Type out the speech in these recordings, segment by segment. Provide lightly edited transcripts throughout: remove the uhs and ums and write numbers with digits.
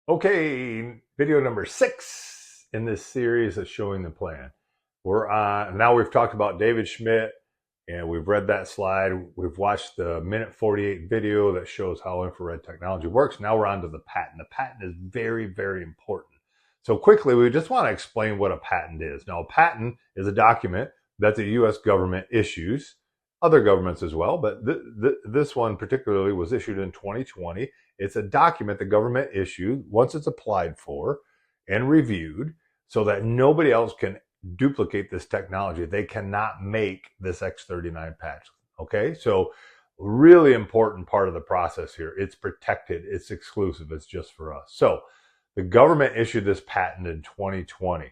Okay, video number 6 in this series of showing the plan. We're on, now we've talked about David Schmidt and we've read that slide. We've watched the minute 48 video that shows how infrared technology works. Now we're on to the patent. The patent is very, very important. So quickly, we just want to explain what a patent is. Now, a patent is a document that the U.S. government issues, other governments as well, but this one particularly was issued in 2020. It's a document the government issued once it's applied for and reviewed so that nobody else can duplicate this technology. They cannot make this X39 patch. Okay, so really important part of the process here. It's protected, it's exclusive, it's just for us. So the government issued this patent in 2020.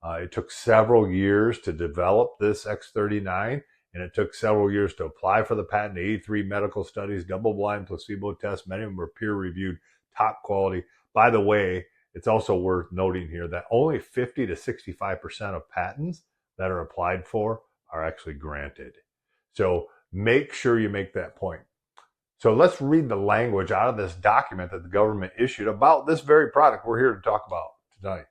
It took several years to develop this X39, and it took several years to apply for the patent. 83 medical studies, double-blind placebo tests, many of them were peer-reviewed, top quality. By the way, it's also worth noting here that only 50 to 65% of patents that are applied for are actually granted. So make sure you make that point. So let's read the language out of this document that the government issued about this very product we're here to talk about tonight.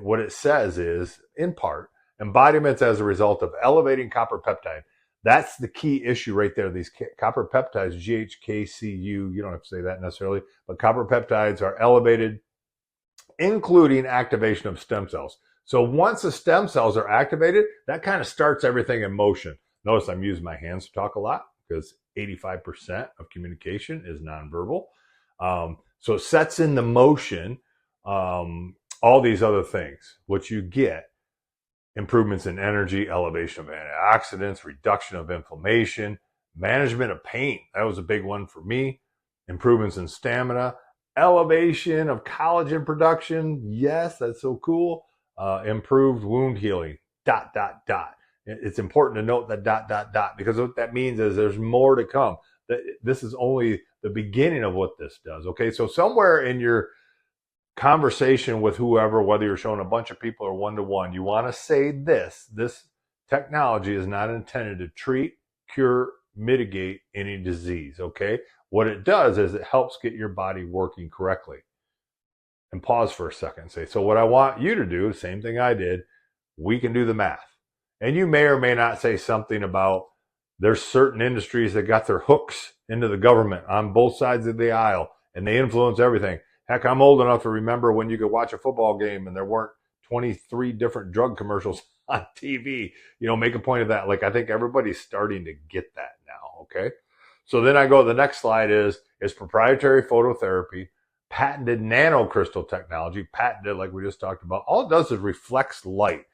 What it says is, in part, embodiments as a result of elevating copper peptide. That's the key issue right there. These copper peptides, GHKCU, you don't have to say that necessarily, but copper peptides are elevated, including activation of stem cells. So once the stem cells are activated, that kind of starts everything in motion. Notice I'm using my hands to talk a lot because 85% of communication is nonverbal. So it sets into motion all these other things. What you get: improvements in energy, elevation of antioxidants, reduction of inflammation, management of pain. That was a big one for me. Improvements in stamina, elevation of collagen production. Yes, that's so cool. Improved wound healing, ... It's important to note that ... because what that means is there's more to come. This is only the beginning of what this does. Okay, so somewhere in your conversation with whoever, whether you're showing a bunch of people or one-to-one, you want to say this technology is not intended to treat, cure, mitigate any disease. Okay, what it does is it helps get your body working correctly. And pause for a second and say, so what I want you to do, same thing I did, we can do the math. And you may or may not say something about there's certain industries that got their hooks into the government on both sides of the aisle and they influence everything. Heck, I'm old enough to remember when you could watch a football game and there weren't 23 different drug commercials on TV. You know, make a point of that. Like, I think everybody's starting to get that now, okay? So then I go, the next slide is proprietary phototherapy, patented nanocrystal technology, patented like we just talked about. All it does is reflects light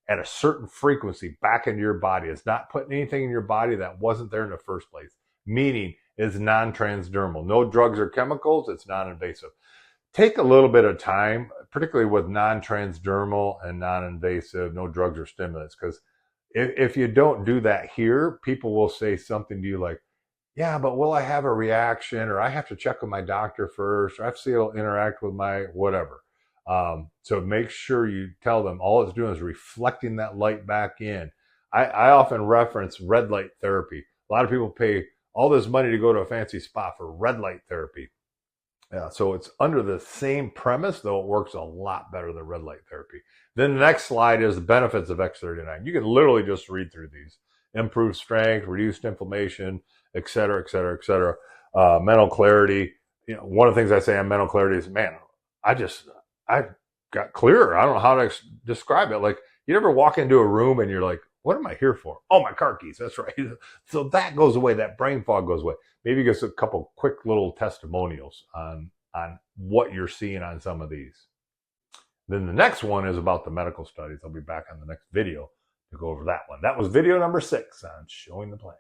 at a certain frequency back into your body. It's not putting anything in your body that wasn't there in the first place, meaning it's non-transdermal. No drugs or chemicals. It's non-invasive. Take a little bit of time, particularly with non-transdermal and non-invasive, no drugs or stimulants, because if you don't do that here, people will say something to you like, yeah, but will I have a reaction, or I have to check with my doctor first, or I have to see it'll interact with my whatever. So make sure you tell them all it's doing is reflecting that light back in. I often reference red light therapy. A lot of people pay all this money to go to a fancy spa for red light therapy. Yeah, so it's under the same premise, though it works a lot better than red light therapy. Then the next slide is the benefits of X39. You can literally just read through these. Improved strength, reduced inflammation, et cetera, et cetera, et cetera. Mental clarity. You know, one of the things I say on mental clarity is, man, I got clearer. I don't know how to describe it. Like, you ever walk into a room and you're like, what am I here for? Oh, my car keys. That's right. So that goes away. That brain fog goes away. Maybe just a couple quick little testimonials on what you're seeing on some of these. Then the next one is about the medical studies. I'll be back on the next video to go over that one. That was video number 6 on showing the plan.